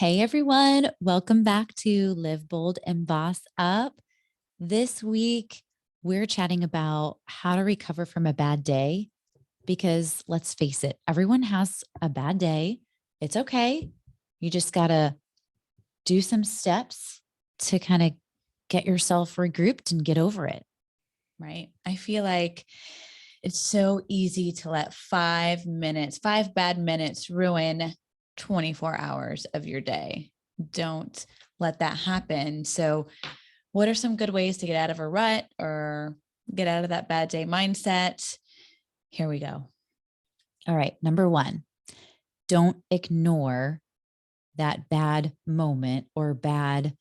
Hey everyone, welcome back to Live Bold and Boss Up. This week, we're chatting about how to recover from a bad day because let's face it, everyone has a bad day. It's okay. You just got to do some steps to kind of get yourself regrouped and get over it. Right. I feel like it's so easy to let 5 bad minutes ruin 24 hours of your day. Don't let that happen. So what are some good ways to get out of a rut or get out of that bad day mindset? Here we go. All right. Number one, don't ignore that bad moment or bad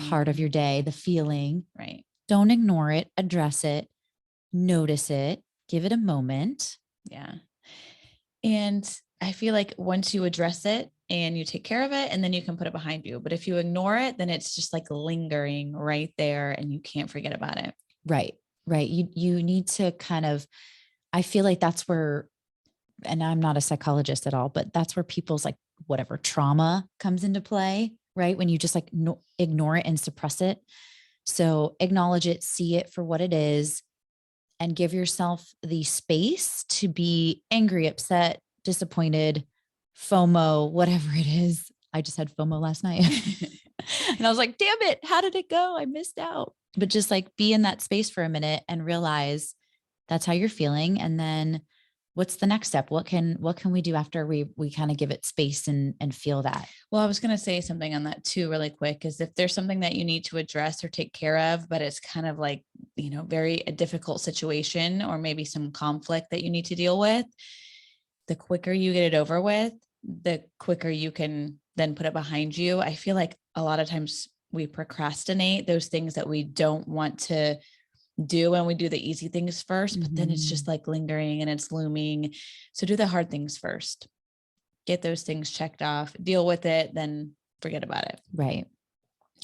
part of your day, the feeling. Right. Don't ignore it, address it, notice it, give it a moment. Yeah. And I feel like once you address it and you take care of it, and then you can put it behind you. But if you ignore it, then it's just like lingering right there and you can't forget about it. Right. Right. You need to kind of, I feel like that's where, and I'm not a psychologist at all, but that's where people's like whatever trauma comes into play, right? When you just like ignore it and suppress it. So acknowledge it, see it for what it is, and give yourself the space to be angry, upset, disappointed, FOMO, whatever it is. I just had FOMO last night. And I was like, damn it, how did it go? I missed out. But just like be in that space for a minute and realize that's how you're feeling. And then what's the next step? What can we do after we kind of give it space and feel that? Well, I was going to say something on that too, really quick, is if there's something that you need to address or take care of, but it's kind of like, very a difficult situation or maybe some conflict that you need to deal with, the quicker you get it over with, the quicker you can then put it behind you. I feel like a lot of times we procrastinate those things that we don't want to do, and we do the easy things first, but then it's just like lingering and it's looming. So do the hard things first. Get those things checked off, deal with it, then forget about it. Right.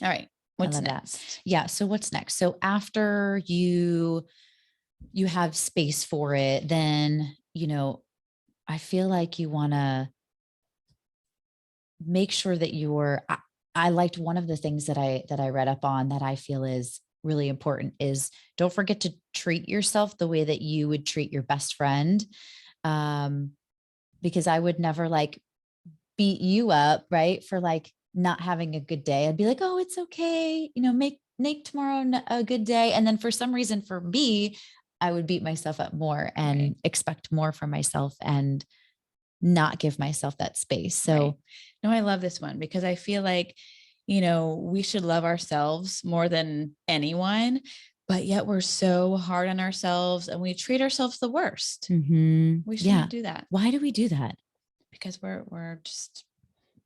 All right. What's next? That. Yeah. So what's next? So after you have space for it, then, I feel like you want to make sure that I liked one of the things that I read up on that I feel is really important is don't forget to treat yourself the way that you would treat your best friend. Because I would never like beat you up, right, for like not having a good day. I'd be like, oh, it's okay. Make tomorrow a good day. And then for some reason for me, I would beat myself up more and expect more from myself and not give myself that space. So no, I love this one because I feel like, we should love ourselves more than anyone, but yet we're so hard on ourselves and we treat ourselves the worst. Mm-hmm. We shouldn't do that. Why do we do that? Because we're just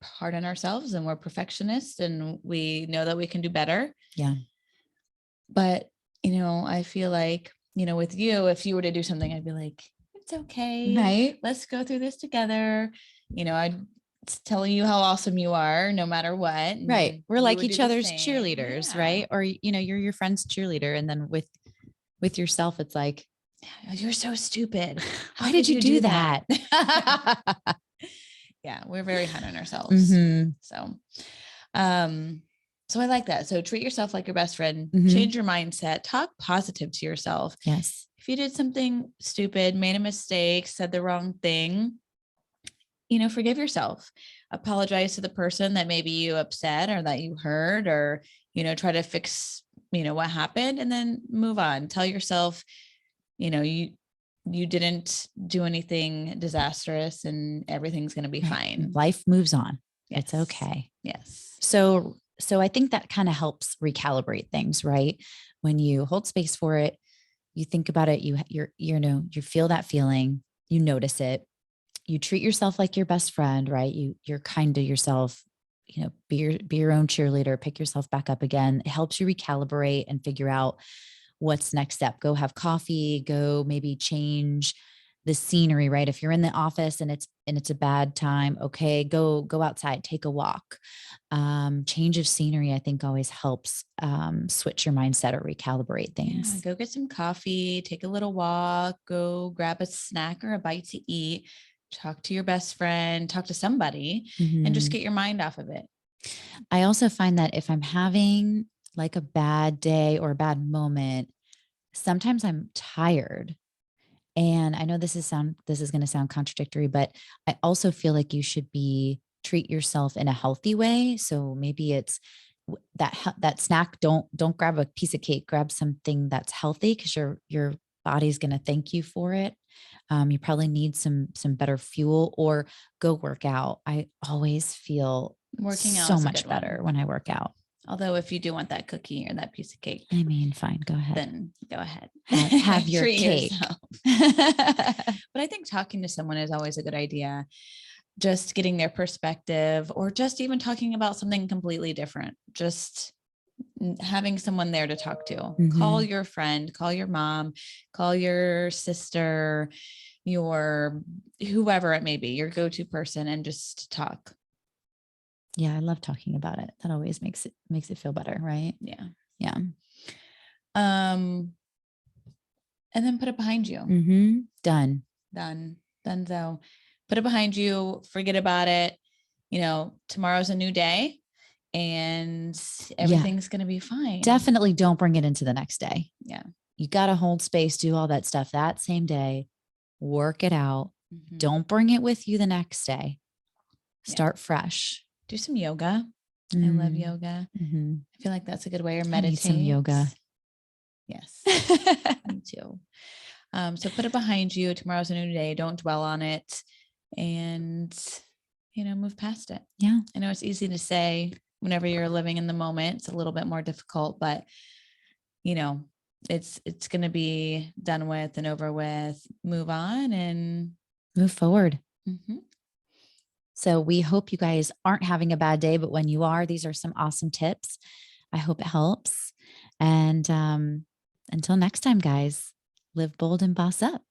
hard on ourselves and we're perfectionists and we know that we can do better. Yeah. But, I feel like, with you, if you were to do something, I'd be like, it's okay. Right. Let's go through this together. I'd tell you how awesome you are no matter what. Right. We're like each other's cheerleaders, right? Or, you're your friend's cheerleader. And then with yourself, it's like, you're so stupid. Why did you do that? Yeah. We're very hard on ourselves. Mm-hmm. So I like that. So treat yourself like your best friend, change your mindset, talk positive to yourself. Yes. If you did something stupid, made a mistake, said the wrong thing, forgive yourself, apologize to the person that maybe you upset or that you hurt, or, try to fix, what happened, and then move on. Tell yourself, you didn't do anything disastrous and everything's going to be fine. Life moves on. Yes. It's okay. Yes. So I think that kind of helps recalibrate things, right? When you hold space for it, you think about it, you feel that feeling, you notice it, you treat yourself like your best friend, right? You're kind to yourself, be your own cheerleader, pick yourself back up again. It helps you recalibrate and figure out what's next step. Go have coffee, go maybe change the scenery, right? If you're in the office and it's a bad time, okay, go outside, take a walk. Change of scenery, I think always helps switch your mindset or recalibrate things. Yeah, go get some coffee, take a little walk, go grab a snack or a bite to eat, talk to your best friend, talk to somebody, and just get your mind off of it. I also find that if I'm having like a bad day or a bad moment, sometimes I'm tired. And I know this is going to sound contradictory, but I also feel like you should treat yourself in a healthy way. So maybe it's that snack. Don't grab a piece of cake, grab something that's healthy, because your body's going to thank you for it. You probably need some better fuel, or go work out. I always feel Working out so is a much good better one. when I work out. Although if you do want that cookie or that piece of cake, I mean, fine, go ahead. then go ahead. Have your Treat cake. yourself. But I think talking to someone is always a good idea. Just getting their perspective, or just even talking about something completely different. Just having someone there to talk to. Mm-hmm. Call your friend, call your mom, call your sister, your whoever it may be, your go-to person, and just talk. Yeah, I love talking about it. That always makes it feel better, right? Yeah. Yeah. And then put it behind you. Mm-hmm. Done. So put it behind you, forget about it. Tomorrow's a new day and everything's going to be fine. Definitely don't bring it into the next day. Yeah. You got to hold space, do all that stuff that same day, work it out. Mm-hmm. Don't bring it with you the next day. Start fresh. Do some yoga. I love yoga. Mm-hmm. I feel like that's a good way. Or meditate. I need some yoga. Yes. Me too. So put it behind you. Tomorrow's a new day. Don't dwell on it, and, move past it. Yeah. I know it's easy to say whenever you're living in the moment. It's a little bit more difficult, but it's going to be done with and over with. Move on and move forward. Mm-hmm. So we hope you guys aren't having a bad day, but when you are, these are some awesome tips. I hope it helps. And until next time, guys, live bold and boss up.